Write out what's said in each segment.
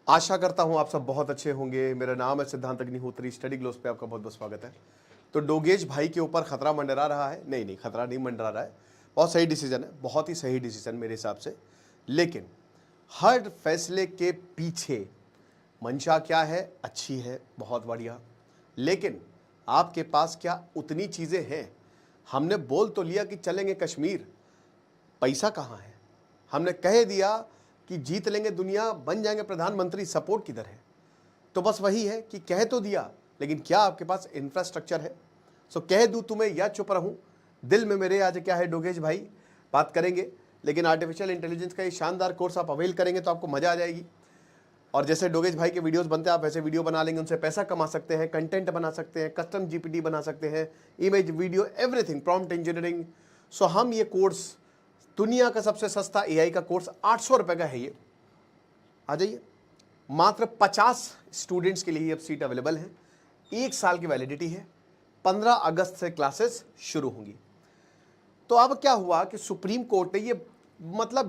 आशा करता हूं आप सब बहुत अच्छे होंगे। मेरा नाम है सिद्धांत अग्निहोत्री। स्टडी ग्लोस पे आपका बहुत बहुत स्वागत है। तो डोगेश भाई के ऊपर खतरा मंडरा रहा है। नहीं, खतरा नहीं मंडरा रहा है। बहुत सही डिसीजन है, बहुत ही सही डिसीजन मेरे हिसाब से। लेकिन हर फैसले के पीछे मंशा क्या है? अच्छी है, बहुत बढ़िया। लेकिन आपके पास क्या उतनी चीजें हैं? हमने बोल तो लिया कि चलेंगे कश्मीर, पैसा कहाँ है? हमने कह दिया कि जीत लेंगे दुनिया, बन जाएंगे प्रधानमंत्री, सपोर्ट किधर है? तो बस वही है कि कह तो दिया, लेकिन क्या आपके पास इंफ्रास्ट्रक्चर है? सो कह दूं तुम्हें या चुप रहूं, दिल में मेरे आज क्या है डोगेश भाई, बात करेंगे। लेकिन आर्टिफिशियल इंटेलिजेंस का ये शानदार कोर्स आप अवेल करेंगे तो आपको मजा आ जाएगी। और जैसे डोगेश भाई के वीडियोस बनते हैं, आप वैसे वीडियो बना लेंगे, उनसे पैसा कमा सकते हैं, कंटेंट बना सकते हैं, कस्टम जीपीटी बना सकते हैं, image, video, everything, prompt engineering. So हम ये कोर्स, दुनिया का सबसे सस्ता एआई का कोर्स 800 रुपए का है। ये आ जाइए, मात्र 50 स्टूडेंट्स के लिए अब सीट अवेलेबल है। 1 साल की वैलिडिटी है। 15 अगस्त से क्लासेस शुरू होंगी। तो अब क्या हुआ कि सुप्रीम कोर्ट ने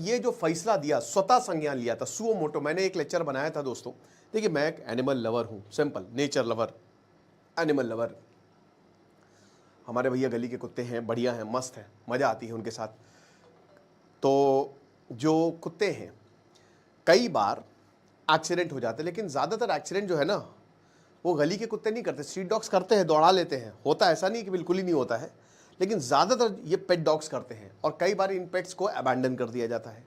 ये जो फैसला दिया, स्वतः संज्ञान लिया था, सुओ मोटो। मैंने एक लेक्चर बनाया था दोस्तों। देखिए, मैं एक एनिमल लवर हूं, simple, nature lover, animal lover. हमारे भैया गली के कुत्ते हैं, बढ़िया हैं, मस्त हैं, मजा आती है उनके साथ। तो जो कुत्ते हैं, कई बार एक्सीडेंट हो जाते हैं, लेकिन ज़्यादातर एक्सीडेंट जो है ना, वो गली के कुत्ते नहीं करते, स्ट्रीट डॉग्स करते हैं, दौड़ा लेते हैं। होता ऐसा नहीं कि बिल्कुल ही नहीं होता है, लेकिन ज़्यादातर ये पेट डॉग्स करते हैं। और कई बार इन पेट्स को अबैंडन कर दिया जाता है।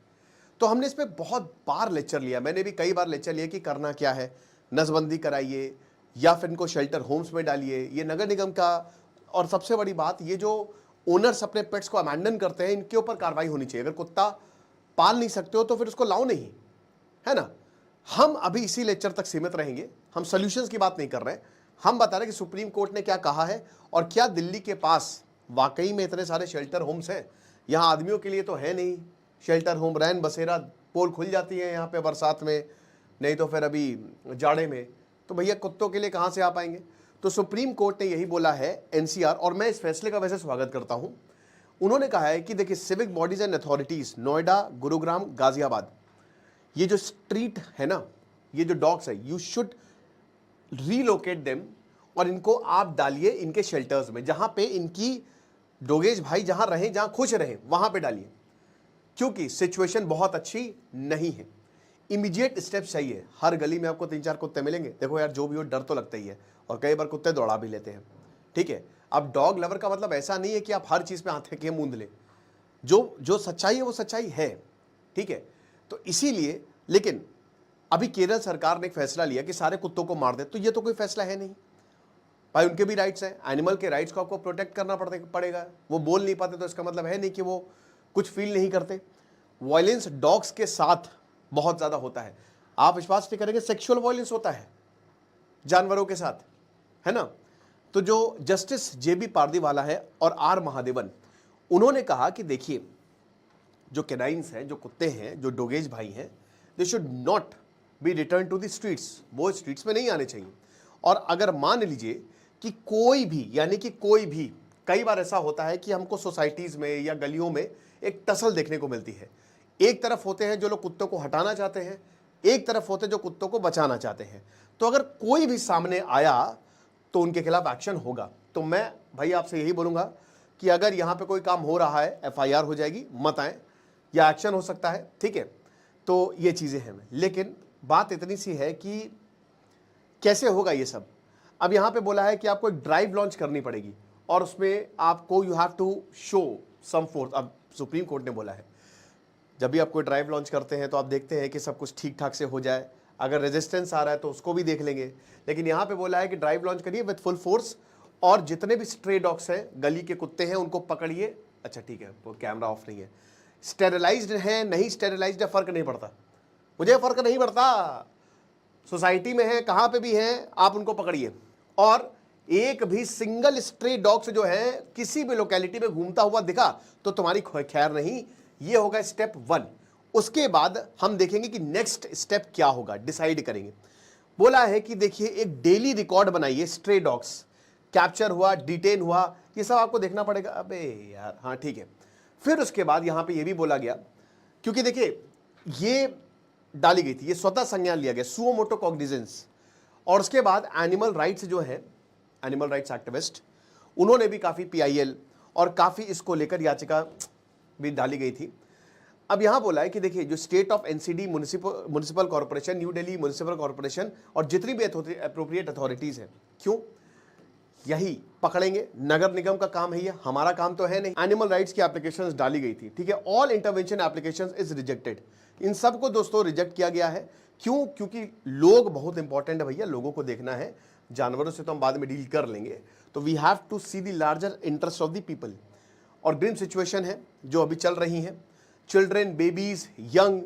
तो हमने इस पर बहुत बार लेक्चर लिया, मैंने भी कई बार लेक्चर लिया कि करना क्या है, नसबंदी कराइए या फिर इनको शेल्टर होम्स में डालिए, ये नगर निगम का। और सबसे बड़ी बात, ये जो ओनर्स अपने पेट्स को अबैंडन करते हैं, इनके ऊपर कार्रवाई होनी चाहिए। अगर कुत्ता पाल नहीं सकते हो तो फिर उसको लाओ नहीं, है ना। हम अभी इसी लेक्चर तक सीमित रहेंगे, हम सॉल्यूशंस की बात नहीं कर रहे हैं। हम बता रहे हैं कि सुप्रीम कोर्ट ने क्या कहा है, और क्या दिल्ली के पास वाकई में इतने सारे शेल्टर होम्स हैं। यहाँ आदमियों के लिए तो है नहीं शेल्टर होम, रैन बसेरा, पोल खुल जाती है यहाँ पे बरसात में, नहीं तो फिर अभी जाड़े में, तो भैया कुत्तों के लिए कहाँ से आ पाएंगे। तो सुप्रीम कोर्ट ने यही बोला है, एनसीआर, और मैं इस फैसले का वैसे स्वागत करता हूँ। उन्होंने कहा है कि देखिए, civic bodies and authorities, Noida, Gurugram, Ghaziabad, ये जो स्ट्रीट है ना, ये जो डॉग्स है, यू शुड रीलोकेट देम, और इनको आप डालिए इनके शेल्टर्स में, जहां पे इनकी डोगेश भाई जहां रहें, जहां खुश रहें, वहां पे डालिए। क्योंकि सिचुएशन बहुत अच्छी नहीं है। इमीडिएट स्टेप चाहिए। हर गली में आपको 3-4 कुत्ते मिलेंगे। देखो यार, जो भी हो, डर तो लगता ही है, और कई बार कुत्ते दौड़ा भी लेते हैं, ठीक है। अब डॉग लवर का मतलब ऐसा नहीं है कि आप हर चीज पे हाथ फेंके मूंद लें। जो सच्चाई है वो सच्चाई है, ठीक है। तो इसीलिए, लेकिन अभी केरल सरकार ने एक फैसला लिया कि सारे कुत्तों को मार दे, तो ये तो कोई फैसला है नहीं भाई। उनके भी राइट्स हैं, एनिमल के राइट्स को आपको प्रोटेक्ट करना पड़ेगा। वो बोल नहीं पाते तो इसका मतलब है नहीं कि वो कुछ फील नहीं करते। वायलेंस डॉग्स के साथ बहुत ज्यादा होता है, आप विश्वास नहीं करेंगे, सेक्सुअल वायलेंस होता है जानवरों के साथ, है ना। तो जो जस्टिस जेबी पारदीवाला है और आर महादेवन, उन्होंने कहा कि देखिए, जो कैनाइंस हैं, जो कुत्ते हैं, जो डोगेज भाई हैं, they should not be return to the streets. वो स्ट्रीट्स में नहीं आने चाहिए। और अगर मान लीजिए कि कोई भी, यानी कि कोई भी, कई बार ऐसा होता है कि हमको सोसाइटीज में या गलियों में एक टसल देखने को मिलती है। एक तरफ होते हैं जो लोग कुत्तों को हटाना चाहते हैं, एक तरफ होते हैं जो कुत्तों को बचाना चाहते हैं। तो अगर कोई भी सामने आया तो उनके खिलाफ एक्शन होगा। तो मैं भाई आपसे यही बोलूंगा कि अगर यहां पे कोई काम हो रहा है, एफआईआर हो जाएगी, मत आए, या एक्शन हो सकता है, ठीक है। तो ये चीजें हैं। लेकिन बात इतनी सी है कि कैसे होगा ये सब। अब यहां पे बोला है कि आपको एक ड्राइव लॉन्च करनी पड़ेगी, और उसमें आपको you have to show some force. अब सुप्रीम कोर्ट ने बोला है, जब भी आप कोई ड्राइव लॉन्च करते हैं तो आप देखते हैं कि सब कुछ ठीक ठाक से हो जाए। अगर रेजिस्टेंस आ रहा है तो उसको भी देख लेंगे। लेकिन यहां पे बोला है कि ड्राइव लॉन्च करिए विद फुल फोर्स, और जितने भी स्ट्रे डॉग्स हैं, गली के कुत्ते हैं, उनको पकड़िए। अच्छा ठीक है, वो कैमरा ऑफ नहीं है, स्टेरिलाइज्ड है नहीं स्टेरिलाइज्ड है, फर्क नहीं पड़ता, मुझे फर्क नहीं पड़ता। सोसाइटी में है, कहां पे भी है, आप उनको पकड़िए। और एक भी सिंगल स्ट्रे डॉग्स जो है किसी भी लोकेलिटी में घूमता हुआ दिखा तो तुम्हारी खैर नहीं। ये होगा स्टेप 1। उसके बाद हम देखेंगे कि नेक्स्ट स्टेप क्या होगा, डिसाइड करेंगे। बोला है कि देखिए, एक डेली रिकॉर्ड बनाइए, स्ट्रे डॉग्स कैप्चर हुआ, डिटेन हुआ, ये सब आपको देखना पड़ेगा। अबे यार, हाँ ठीक है। फिर उसके बाद यहां पे ये भी बोला गया, क्योंकि देखिए, ये डाली गई थी, ये स्वतः संज्ञान लिया गया, सुओ मोटो कॉग्निजेंस। और उसके बाद एनिमल राइट्स जो है, एनिमल राइट्स एक्टिविस्ट, उन्होंने भी काफ़ी पीआईएल और काफ़ी इसको लेकर याचिका भी डाली गई थी। अब यहां बोला है कि देखिए जो state of NCD, municipal corporation, new Delhi municipal corporation और जितनी भी अप्रोप्रिएट अथॉरिटीज हैं, क्यों यही पकड़ेंगे, नगर निगम का काम है, ये हमारा काम तो है नहीं। एनिमल राइट्स की एप्लीकेशंस डाली गई थी, ठीक है, all intervention applications is rejected. इन सबको दोस्तों रिजेक्ट किया गया है। क्यों? क्योंकि लोग बहुत इंपॉर्टेंट है भैया, लोगों को देखना है, जानवरों से तो हम बाद में डील कर लेंगे, तो we have to see the larger interest of the people. और ग्रिम सिचुएशन है जो अभी चल रही है, चिल्ड्रेन, बेबीज, यंग,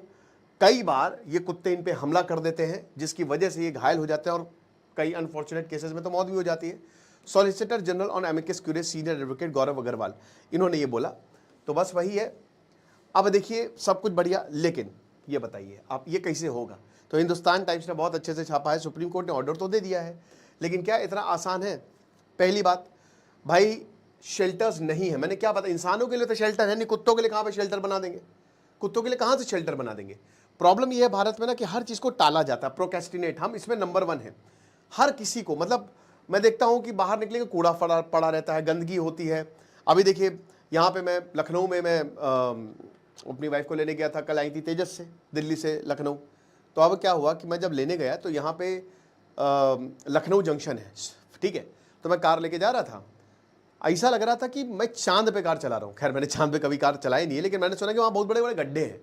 कई बार ये कुत्ते इन पे हमला कर देते हैं जिसकी वजह से ये घायल हो जाते हैं और कई अनफॉर्चुनेट केसेस में तो मौत भी हो जाती है। Solicitor general on amicus curiae senior advocate Gaurav Agarwal, इन्होंने ये बोला। तो बस वही है। अब देखिए सब कुछ बढ़िया, लेकिन ये बताइए आप ये कैसे होगा? तो हिंदुस्तान टाइम्स ने बहुत अच्छे से छापा है, सुप्रीम कोर्ट ने ऑर्डर तो दे दिया है, लेकिन क्या इतना आसान है? पहली बात भाई, शेल्टर्स नहीं है। मैंने क्या बता, इंसानों के लिए तो शेल्टर है नहीं, कुत्तों के लिए कहाँ पे शेल्टर बना देंगे? कुत्तों के लिए कहाँ से शेल्टर बना देंगे? प्रॉब्लम यह है भारत में ना कि हर चीज़ को टाला जाता है, प्रोक्रेस्टिनेट, हम इसमें नंबर 1 है। हर किसी को, मतलब मैं देखता हूँ कि बाहर निकलेंगे कूड़ा पड़ा रहता है, गंदगी होती है। अभी देखिए यहाँ पे मैं लखनऊ में मैं अपनी वाइफ को लेने गया था, कल आई थी तेजस से, दिल्ली से लखनऊ। तो अब क्या हुआ कि मैं जब लेने गया तो यहाँ पे लखनऊ जंक्शन है, ठीक है, तो मैं कार लेके जा रहा था, ऐसा लग रहा था कि मैं चांद पे कार चला रहा हूँ। खैर मैंने चांद पे कभी कार चलाई नहीं है, लेकिन मैंने सुना कि वहाँ बहुत बड़े बड़े गड्ढे हैं,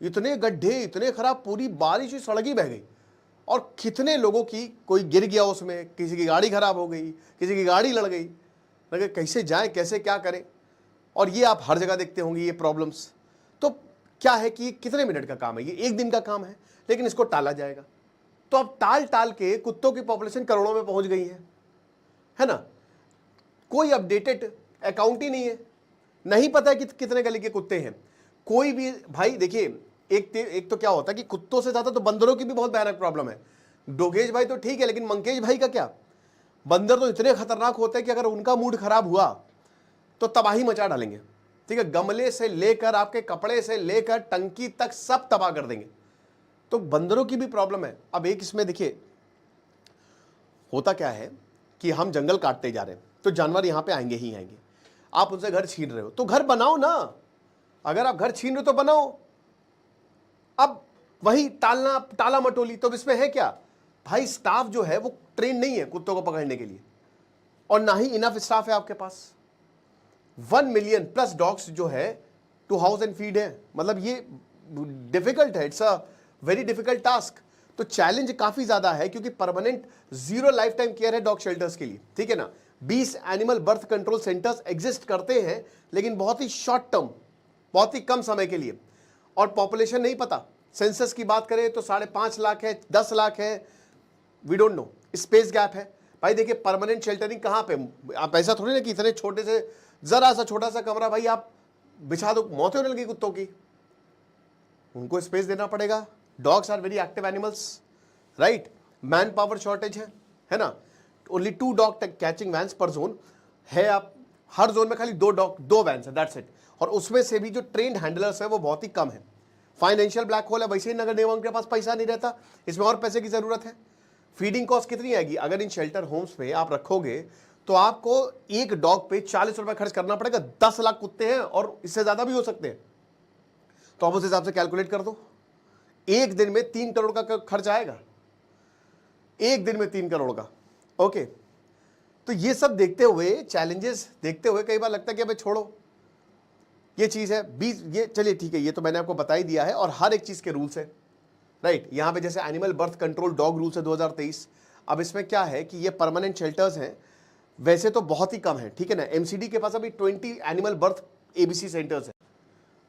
इतने गड्ढे, इतने खराब, पूरी बारिश हुई सड़क ही बह गई, और कितने लोगों की, कोई गिर गया उसमें, किसी की गाड़ी खराब हो गई, किसी की गाड़ी लड़ गई, लगे कैसे जाएं, कैसे क्या करें। और ये आप हर जगह देखते होंगे ये प्रॉब्लम्स। तो क्या है कि कितने मिनट का काम है, ये 1 दिन का काम है, लेकिन इसको टाला जाएगा। तो अब टाल टाल के कुत्तों की पॉपुलेशन करोड़ों में पहुंच गई है ना? कोई अपडेटेड अकाउंट ही नहीं है, नहीं पता है कि कितने गली के कुत्ते हैं कोई भी। भाई देखिए, एक तो क्या होता है कि कुत्तों से ज्यादा तो बंदरों की भी बहुत भयानक प्रॉब्लम है। डोगेश भाई तो ठीक है, लेकिन मंकेश भाई का क्या? बंदर तो इतने खतरनाक होते हैं कि अगर उनका मूड खराब हुआ तो तबाही मचा डालेंगे, ठीक है, गमले से लेकर आपके कपड़े से लेकर टंकी तक सब तबाह कर देंगे। तो बंदरों की भी प्रॉब्लम है। अब एक इसमें देखिए होता क्या है कि हम जंगल काटते जा रहे हैं, तो जानवर यहां पे आएंगे ही आएंगे। आप उनसे घर छीन रहे हो तो घर बनाओ ना, अगर आप घर छीन रहे हो तो बनाओ। अब वही टाला मटोली, तो इसमें है क्या भाई? स्टाफ जो है वो ट्रेन नहीं है कुत्तों को पकड़ने के लिए, और ना ही इनफ स्टाफ है आपके पास। 1 मिलियन प्लस डॉग्स जो है टू हाउस एंड फीड है, मतलब ये डिफिकल्ट है, it's a very difficult task. तो चैलेंज काफी ज्यादा है, क्योंकि परमानेंट 0 लाइफ टाइम केयर है डॉग शेल्टर्स के लिए, ठीक है ना। 20 animal birth control centres exist करते हैं, लेकिन बहुत ही शॉर्ट टर्म, बहुत ही कम समय के लिए, और पॉपुलेशन नहीं पता। सेंसस की बात करें तो 5.5 लाख है, 10 लाख है, we don't know. Space gap है भाई। देखिए परमानेंट शेल्टरिंग कहाँ पे, आप ऐसा थोड़ी ना कि इतने छोटे से जरा सा छोटा सा कमरा भाई आप बिछा दो, मौतें होने लगी कुत्तों की, उनको स्पेस देना पड़ेगा। Dogs are very active animals, right. Man power shortage है ना। Only 2 dog catching vans per zone है, आप हर जोन में खाली 2 वैन्स है, दैट्स इट। और उसमें से भी जो ट्रेंड हैंडलर्स है वो बहुत ही कम है। फाइनेंशियल ब्लैक होल है, वैसे ही नगर निगम के पास पैसा नहीं रहता, इसमें और पैसे की जरूरत है। फीडिंग कॉस्ट कितनी आएगी? अगर इन शेल्टर होम्स पे आप रखोगे तो आपको एक डॉग पे 40 रुपए खर्च करना पड़ेगा। 10 लाख कुत्ते हैं और इससे ज्यादा भी हो सकते हैं, तो आप उस हिसाब से कैलकुलेट कर दो। एक दिन में 3 करोड़ का खर्च आएगा, एक दिन में 3 करोड़ का। ओके, तो ये सब देखते हुए, चैलेंजेस देखते हुए कई बार लगता है कि अबे छोड़ो, ये चीज है 20, ये चलिए ठीक है, ये तो मैंने आपको बता ही दिया है। और हर एक चीज के रूल्स है, राइट। यहां पे जैसे animal birth control dog rules है 2023। अब इसमें क्या है कि ये परमानेंट शेल्टर्स हैं, वैसे तो बहुत ही कम है, ठीक है ना। एमसीडी के पास अभी 20 एनिमल बर्थ एबीसी सेंटर्स है।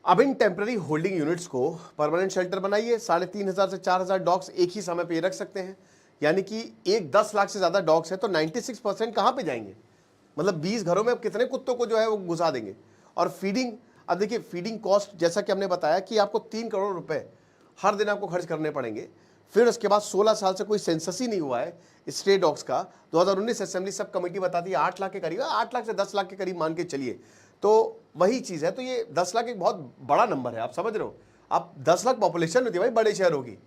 अब इन टेम्पररी होल्डिंग यूनिट्स को परमानेंट शेल्टर बनाइए। 3,500 से 4,000 डॉग्स एक ही समय पे रख सकते हैं, यानी कि एक 10 लाख से ज्यादा डॉग्स है तो 96% कहां पे जाएंगे? मतलब 20 घरों में अब कितने कुत्तों को जो है वो घुसा देंगे। और फीडिंग, अब देखिए फीडिंग कॉस्ट जैसा कि हमने बताया कि आपको 3 करोड़ रुपए हर दिन आपको खर्च करने पड़ेंगे। फिर उसके बाद 16 साल से कोई सेंसस ही नहीं हुआ है स्ट्रे डॉग्स का। 2019 असेंबली सब कमेटी बताती है 8 लाख के करीब, 8 लाख से 10 लाख के करीब मान के चलिए, तो वही चीज है। तो ये 10 लाख एक बहुत बड़ा नंबर है, आप समझ रहे हो। आप 10 लाख पॉपुलेशन होती है भाई बड़े शहरों की,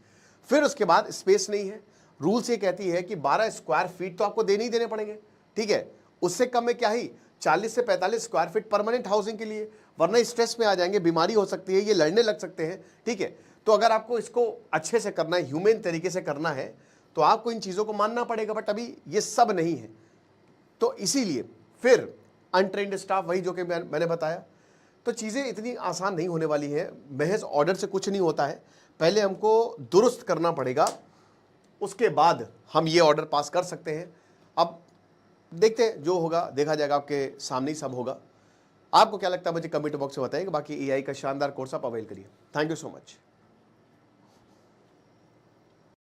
फिर उसके बाद स्पेस नहीं है, रूल्स ये कहती है कि 12 स्क्वायर फीट तो आपको देने ही देने पड़ेंगे, ठीक है। उससे कम में क्या ही 40 से 45 स्क्वायर फीट परमानेंट हाउसिंग के लिए, वरना स्ट्रेस में आ जाएंगे, बीमारी हो सकती है, ये लड़ने लग सकते हैं, ठीक है। तो अगर आपको इसको अच्छे से करना है, ह्यूमन तरीके से करना है, तो आपको इन चीज़ों को मानना पड़ेगा, बट अभी ये सब नहीं है। तो इसीलिए फिर अनट्रेंड स्टाफ, वही जो कि मैंने बताया। तो चीज़ें इतनी आसान नहीं होने वाली हैं, महज ऑर्डर से कुछ नहीं होता है, पहले हमको दुरुस्त करना पड़ेगा, उसके बाद हम ये ऑर्डर पास कर सकते हैं। अब देखते हैं, जो होगा देखा जाएगा, आपके सामने ही सब होगा। आपको क्या लगता है मुझे कमेंट बॉक्स में बताइएगा। बाकी एआई का शानदार कोर्स आप अवेल करिए। Thank you so much.